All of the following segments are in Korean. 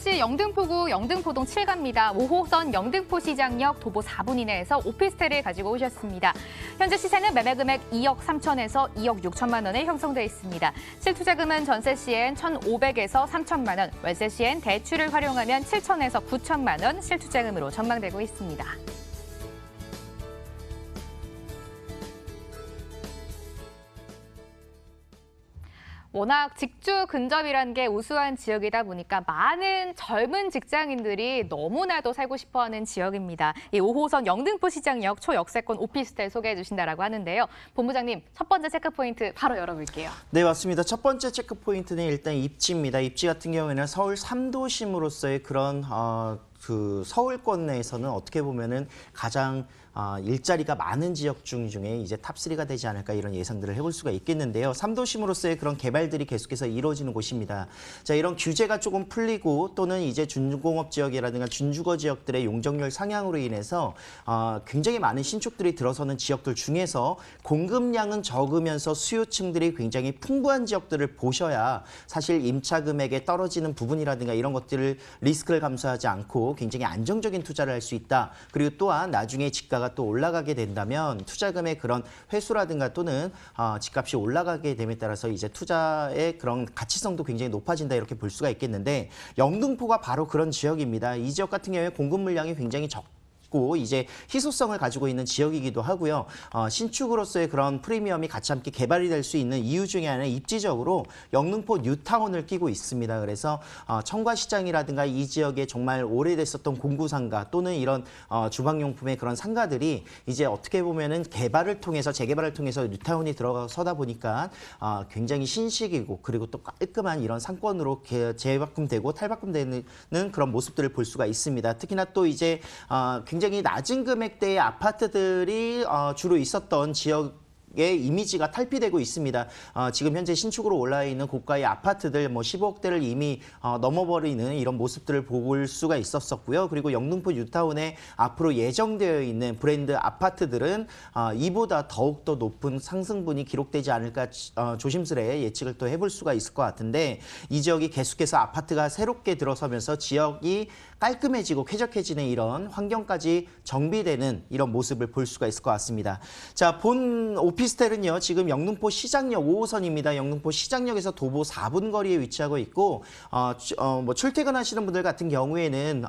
서울시 영등포구 영등포동 7가입니다. 5호선 영등포 시장역 도보 4분 이내에서 오피스텔을 가지고 오셨습니다. 현재 시세는 매매 금액 2억 3천에서 2억 6천만 원에 형성돼 있습니다. 실투자금은 전세 시엔 1,500에서 3천만 원, 월세 시엔 대출을 활용하면 7천에서 9천만 원 실투자금으로 전망되고 있습니다. 워낙 직주 근접이라는 게 우수한 지역이다 보니까 많은 젊은 직장인들이 너무나도 살고 싶어하는 지역입니다. 이 5호선 영등포 시장역 초역세권 오피스텔 소개해 주신다라고 하는데요. 본부장님, 첫 번째 체크포인트 바로 열어볼게요. 네, 맞습니다. 첫 번째 체크포인트는 일단 입지입니다. 입지 같은 경우에는 서울 3도심으로서의 그런 서울권 내에서는 어떻게 보면은 가장 일자리가 많은 지역 중에 이제 탑3가 되지 않을까 이런 예상들을 해볼 수가 있겠는데요. 3도심으로서의 그런 개발들이 계속해서 이루어지는 곳입니다. 자, 이런 규제가 조금 풀리고 또는 이제 준공업 지역이라든가 준주거 지역들의 용적률 상향으로 인해서 굉장히 많은 신축들이 들어서는 지역들 중에서 공급량은 적으면서 수요층들이 굉장히 풍부한 지역들을 보셔야 사실 임차 금액에 떨어지는 부분이라든가 이런 것들을 리스크를 감수하지 않고 굉장히 안정적인 투자를 할 수 있다. 그리고 또한 나중에 집가가 또 올라가게 된다면 투자금의 그런 회수라든가 또는 집값이 올라가게 됨에 따라서 이제 투자의 그런 가치성도 굉장히 높아진다 이렇게 볼 수가 있겠는데 영등포가 바로 그런 지역입니다. 이 지역 같은 경우에 공급 물량이 굉장히 고 이제 희소성을 가지고 있는 지역이기도 하고요. 신축으로서의 그런 프리미엄이 같이 함께 개발이 될 수 있는 이유 중에 하나는 입지적으로 영등포 뉴타운을 끼고 있습니다. 그래서 청과시장이라든가 이 지역에 정말 오래됐었던 공구상가 또는 이런 주방용품의 그런 상가들이 이제 어떻게 보면은 개발을 통해서 재개발을 통해서 뉴타운이 들어서다 보니까 굉장히 신식이고 그리고 또 깔끔한 이런 상권으로 재바꿈되고 탈바꿈되는 그런 모습들을 볼 수가 있습니다. 특히나 또 이제 굉장히 낮은 금액대의 아파트들이 주로 있었던 지역의 이미지가 탈피되고 있습니다. 지금 현재 신축으로 올라 있는 고가의 아파트들 15억대를 이미 넘어버리는 이런 모습들을 볼 수가 있었고요. 그리고 영등포 뉴타운에 앞으로 예정되어 있는 브랜드 아파트들은 이보다 더욱더 높은 상승분이 기록되지 않을까 조심스레 예측을 또 해볼 수가 있을 것 같은데 이 지역이 계속해서 아파트가 새롭게 들어서면서 지역이 깔끔해지고 쾌적해지는 이런 환경까지 정비되는 이런 모습을 볼 수가 있을 것 같습니다. 자, 본 오피스텔은요, 지금 영등포 시장역 5호선입니다. 영등포 시장역에서 도보 4분 거리에 위치하고 있고, 출퇴근하시는 분들 같은 경우에는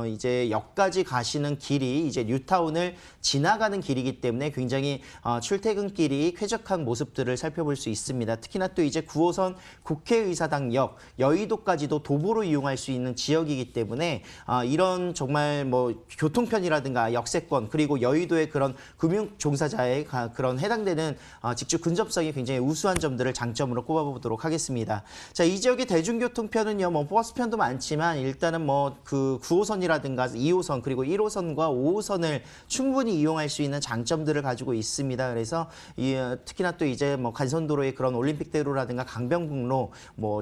이제 역까지 가시는 길이 이제 뉴타운을 지나가는 길이기 때문에 굉장히 출퇴근길이 쾌적한 모습들을 살펴볼 수 있습니다. 특히나 또 이제 9호선 국회의사당역, 여의도까지도 도보로 이용할 수 있는 지역이기 때문에 이런 정말 교통편이라든가 역세권 그리고 여의도의 그런 금융 종사자의 그런 해당되는 직주 근접성이 굉장히 우수한 점들을 장점으로 꼽아보도록 하겠습니다. 자, 이 지역의 대중교통편은요, 버스편도 많지만 일단은 그 9호선이라든가 2호선 그리고 1호선과 5호선을 충분히 이용할 수 있는 장점들을 가지고 있습니다. 그래서 특히나 또 이제 간선도로의 그런 올림픽대로라든가 강변북로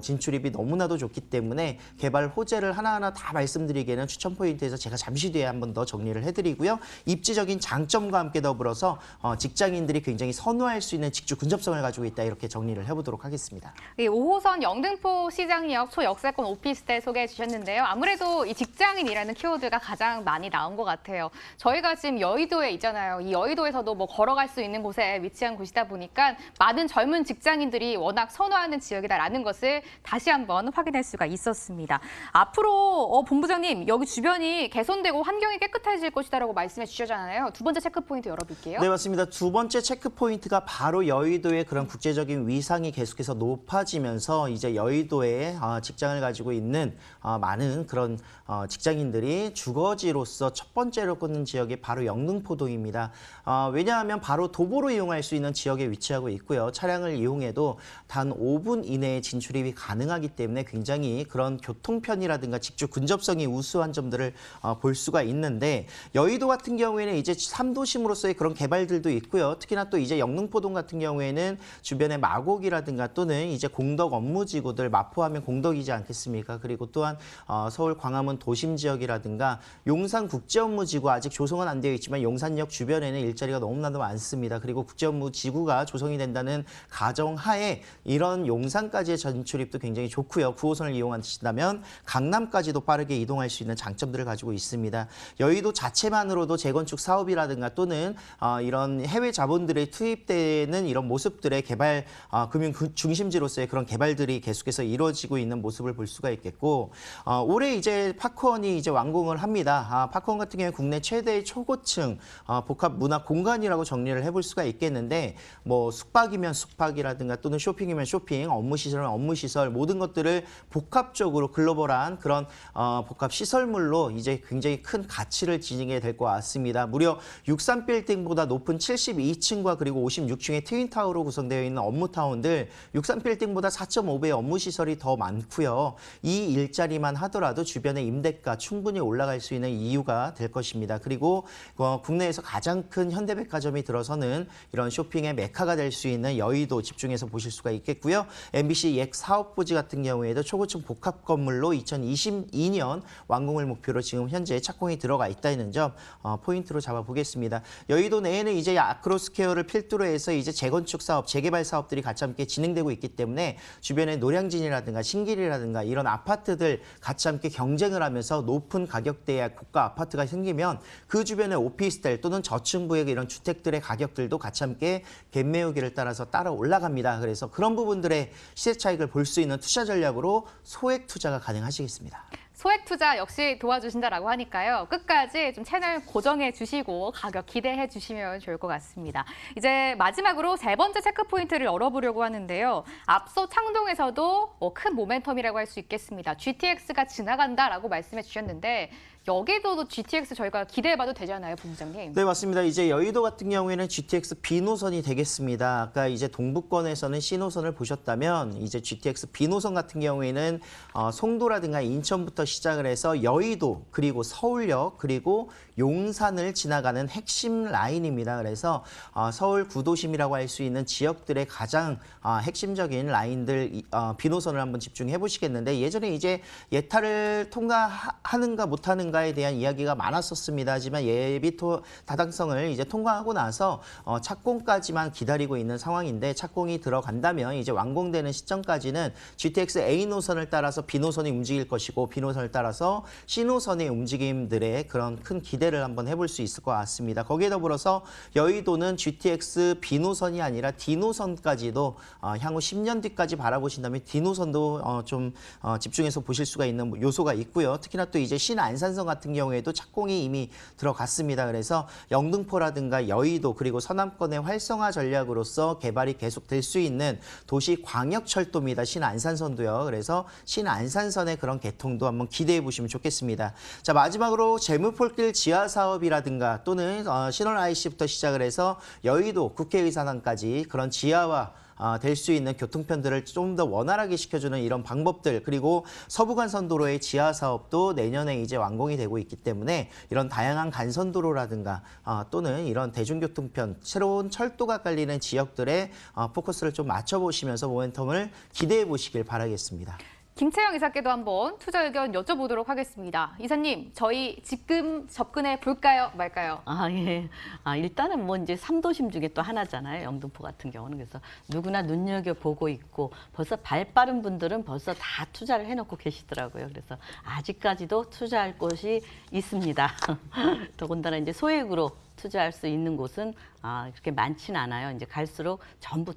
진출입이 너무나도 좋기 때문에 개발 호재를 하나하나 다 말씀드리기에는 추천 포인트에서 제가 잠시 뒤에 한 번 더 정리를 해드리고요. 입지적인 장점과 함께 더불어서 직장인들이 굉장히 선호할 수 있는 직주 근접성을 가지고 있다 이렇게 정리를 해보도록 하겠습니다. 5호선 영등포 시장역 초역세권 오피스텔 소개해 주셨는데요. 아무래도 이 직장인이라는 키워드가 가장 많이 나온 것 같아요. 저희가 지금 여의도에 있잖아요. 이 여의도에서도 걸어갈 수 있는 곳에 위치한 곳이다 보니까 많은 젊은 직장인들이 워낙 선호하는 지역이다라는 것을 다시 한번 확인할 수가 있었습니다. 앞으로 본부장님, 여기 주변이 개선되고 환경이 깨끗해질 것이다라고 말씀해 주셨잖아요. 두 번째 체크포인트 열어볼게요. 네, 맞습니다. 두 번째 체크포인트가 바로 여의도의 그런 국제적인 위상이 계속해서 높아지면서 이제 여의도에 직장을 가지고 있는 많은 그런 직장인들이 주거지로서 첫 번째로 꼽는 지역이 바로 영등포동입니다. 왜냐하면 바로 도보로 이용할 수 있는 지역에 위치하고 있고요. 차량을 이용해도 단 5분 이내에 진출입이 가능하기 때문에 굉장히 그런 교통편이라든가 직주 근접성이 우수한 점들을 볼 수가 있는데 여의도 같은 경우에는 이제 3도심으로서의 그런 개발들도 있고요. 특히나 또 이제 영등포동 같은 경우에는 주변에 마곡이라든가 또는 이제 공덕 업무지구들 마포하면 공덕이지 않겠습니까? 그리고 또한 서울 광화문 도심 지역이라든가 용산 국제업무지구 아직 조성은 안 되어 있지만 용산역 주변에는 일자리가 너무나도 많습니다. 그리고 국제업무지구가 조성이 된다는 가정하에 이런 용산까지의 전출입도 굉장히 좋고요. 9호선을 이용하신다면 강남까지도 빠르게 이동할 수 있는 장점들을 가지고 있습니다. 여의도 자체만으로도 재건축 사업이라든가 또는 이런 해외 자본들의 투입되는 이런 모습들의 개발 금융 중심지로서의 그런 개발들이 계속해서 이루어지고 있는 모습을 볼 수가 있겠고 올해 이제 파크원이 이제 완공을 합니다. 파크원 같은 경우에 국내 최대의 초고층 복합 문화 공간이라고 정리를 해볼 수가 있겠는데 뭐 숙박이면 숙박이라든가 또는 쇼핑이면 쇼핑, 업무시설은 업무시설 모든 것들을 복합적으로 글로벌한 그런 복합 시설물로 이제 굉장히 큰 가치를 지니게 될 것 같습니다. 무려 63빌딩보다 높은 72층과 그리고 56층의 트윈타워로 구성되어 있는 업무타운들 63빌딩보다 4.5배의 업무시설이 더 많고요. 이 일자리만 하더라도 주변의 임대가 충분히 올라갈 수 있는 이유가 될 것입니다. 그리고 국내에서 가장 큰 현대백화점이 들어서는 이런 쇼핑의 메카가 될 수 있는 여의도 집중해서 보실 수가 있겠고요. MBC 옛 사업부지 같은 경우에도 초고층 복합 건물로 2022년 완공을 목표로 지금 현재 착공이 들어가 있다는 점 포인트로 잡아보겠습니다. 여의도 내에는 이제 아크로스퀘어를 필두로 해서 이제 재건축 사업, 재개발 사업들이 같이 함께 진행되고 있기 때문에 주변에 노량진이라든가 신길이라든가 이런 아파트들 같이 함께 경쟁을 하면서 높은 가격대의 고가 아파트가 생기면 그 주변의 오피스텔 또는 저층부의 이런 주택들의 가격들도 같이 함께 갭매우기를 따라서 따라 올라갑니다. 그래서 그런 부분들의 시세 차익을 볼 수 있는 투자 전략으로 소액 투자가 가능하시겠습니다. 소액 투자 역시 도와주신다라고 하니까요. 끝까지 좀 채널 고정해 주시고 가격 기대해 주시면 좋을 것 같습니다. 이제 마지막으로 세 번째 체크 포인트를 열어보려고 하는데요. 앞서 창동에서도 큰 모멘텀이라고 할 수 있겠습니다. GTX가 지나간다라고 말씀해 주셨는데 여기도 GTX 저희가 기대해봐도 되잖아요, 본부장님. 네, 맞습니다. 이제 여의도 같은 경우에는 GTX B노선이 되겠습니다. 아까 이제 동부권에서는 C노선을 보셨다면 이제 GTX B노선 같은 경우에는 송도라든가 인천부터 시작을 해서 여의도 그리고 서울역 그리고 용산을 지나가는 핵심 라인입니다. 그래서 서울 구도심이라고 할 수 있는 지역들의 가장 핵심적인 라인들 B노선을 한번 집중해 보시겠는데 예전에 이제 예타를 통과하는가 못하는가에 대한 이야기가 많았었습니다. 하지만 예비 타당성을 이제 통과하고 나서 착공까지만 기다리고 있는 상황인데 착공이 들어간다면 이제 완공되는 시점까지는 GTX A 노선을 따라서 B 노선이 움직일 것이고 B 노선을 따라서 C 노선의 움직임들의 그런 큰 기대를 한번 해볼 수 있을 것 같습니다. 거기에 더불어서 여의도는 GTX B 노선이 아니라 D 노선까지도 향후 10년 뒤까지 바라보신다면 D 노선도 좀 집중해서 보실 수가 있는 요소가 있고요. 특히나 또 이제 신안산선 같은 경우에도 착공이 이미 들어갔습니다. 그래서 영등포라든가 여의도 그리고 서남권의 활성화 전략으로서 개발이 계속될 수 있는 도시 광역철도입니다. 신안산선도요. 그래서 신안산선의 그런 개통도 한번 기대해 보시면 좋겠습니다. 자, 마지막으로 재물폴길 지하 사업이라든가 또는 신월 IC부터 시작을 해서 여의도 국회의사당까지 그런 지하화 될 수 있는 교통편들을 좀 더 원활하게 시켜주는 이런 방법들 그리고 서부간선도로의 지하 사업도 내년에 이제 완공이 되고 있기 때문에 이런 다양한 간선도로라든가 또는 이런 대중교통편 새로운 철도가 깔리는 지역들의 포커스를 좀 맞춰보시면서 모멘텀을 기대해 보시길 바라겠습니다. 김채영 이사께도 한번 투자 의견 여쭤보도록 하겠습니다. 이사님, 저희 지금 접근해 볼까요, 말까요? 예. 일단은 뭐 이제 3도심 중에 또 하나잖아요. 영등포 같은 경우는. 그래서 누구나 눈여겨보고 있고 벌써 발 빠른 분들은 벌써 다 투자를 해놓고 계시더라고요. 그래서 아직까지도 투자할 곳이 있습니다. 더군다나 이제 소액으로 투자할 수 있는 곳은 그렇게 많지는 않아요. 이제 갈수록 전부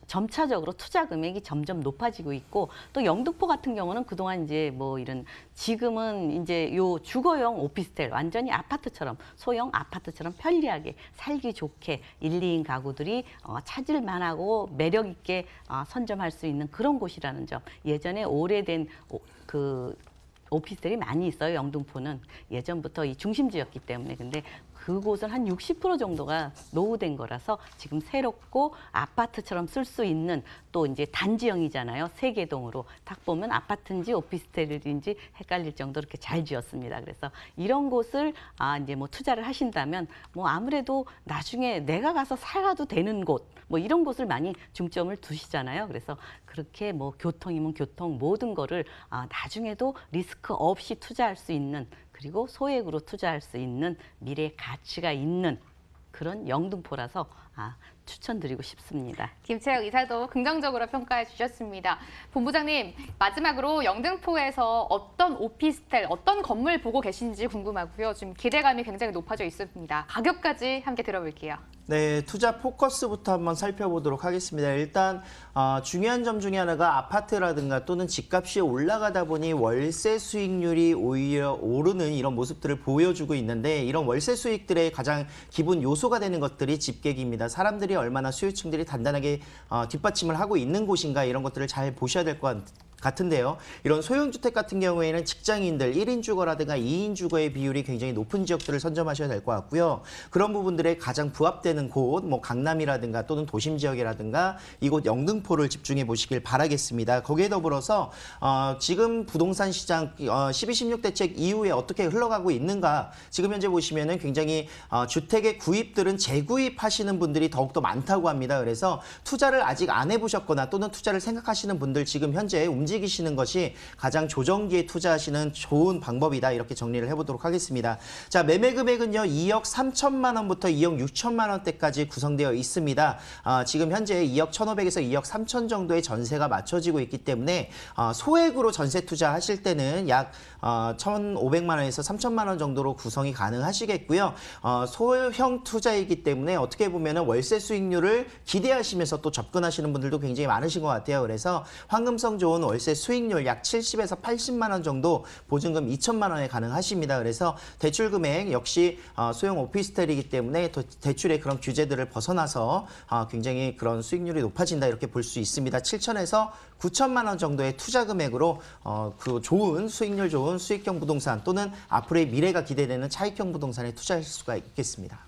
점차적으로 투자 금액이 점점 높아지고 있고 또 영등포 같은 경우는 그동안 이제 뭐 이런 지금은 이제 요 주거용 오피스텔 완전히 아파트처럼 소형 아파트처럼 편리하게 살기 좋게 1, 2인 가구들이 찾을 만하고 매력 있게 선점할 수 있는 그런 곳이라는 점. 예전에 오래된 오피스텔이 많이 있어요. 영등포는 예전부터 이 중심지였기 때문에. 근데 그곳은 한 60% 정도가 노후된 거라서 지금 새롭고 아파트처럼 쓸 수 있는 또 이제 단지형이잖아요. 세개동으로 딱 보면 아파트인지 오피스텔인지 헷갈릴 정도로 이렇게 잘 지었습니다. 그래서 이런 곳을 이제 뭐 투자를 하신다면 뭐 아무래도 나중에 내가 가서 살아도 되는 곳 뭐 이런 곳을 많이 중점을 두시잖아요. 그래서 그렇게 뭐 교통이면 교통 모든 거를 나중에도 리스크 없이 투자할 수 있는 그리고 소액으로 투자할 수 있는 미래 가치가 있는 그런 영등포라서 추천드리고 싶습니다. 김채혁 이사도 긍정적으로 평가해 주셨습니다. 본부장님, 마지막으로 영등포에서 어떤 오피스텔, 어떤 건물 보고 계신지 궁금하고요. 지금 기대감이 굉장히 높아져 있습니다. 가격까지 함께 들어볼게요. 네, 투자 포커스부터 한번 살펴보도록 하겠습니다. 일단 중요한 점 중에 하나가 아파트라든가 또는 집값이 올라가다 보니 월세 수익률이 오히려 오르는 이런 모습들을 보여주고 있는데 이런 월세 수익들의 가장 기본 요소가 되는 것들이 집객입니다. 사람들이 얼마나 수요층들이 단단하게 뒷받침을 하고 있는 곳인가 이런 것들을 잘 보셔야 될 것 같은데요. 이런 소형주택 같은 경우에는 직장인들 1인 주거라든가 2인 주거의 비율이 굉장히 높은 지역들을 선점하셔야 될 것 같고요. 그런 부분들에 가장 부합되는 곳, 뭐 강남이라든가 또는 도심 지역이라든가 이곳 영등포를 집중해 보시길 바라겠습니다. 거기에 더불어서 지금 부동산 시장 12.16 대책 이후에 어떻게 흘러가고 있는가 지금 현재 보시면은 굉장히 주택의 구입들은 재구입하시는 분들이 더욱더 많다고 합니다. 그래서 투자를 아직 안 해보셨거나 또는 투자를 생각하시는 분들 지금 현재 움직이시는 것이 가장 조정기에 투자하시는 좋은 방법이다. 이렇게 정리를 해보도록 하겠습니다. 자, 매매 금액은요. 2억 3천만 원부터 2억 6천만 원대까지 구성되어 있습니다. 지금 현재 2억 1,500에서 2억 3천 정도의 전세가 맞춰지고 있기 때문에 소액으로 전세 투자하실 때는 약 1,500만 원에서 3천만 원 정도로 구성이 가능하시겠고요. 소형 투자이기 때문에 어떻게 보면 월세 수익률을 기대하시면서 또 접근하시는 분들도 굉장히 많으신 것 같아요. 그래서 황금성 좋은 월세 수익률 약 70에서 80만 원 정도 보증금 2천만 원에 가능하십니다. 그래서 대출 금액 역시 소형 오피스텔이기 때문에 대출의 그런 규제들을 벗어나서 굉장히 그런 수익률이 높아진다 이렇게 볼 수 있습니다. 7천에서 9천만 원 정도의 투자 금액으로 그 좋은 수익률 좋은 수익형 부동산 또는 앞으로의 미래가 기대되는 차익형 부동산에 투자하실 수가 있겠습니다.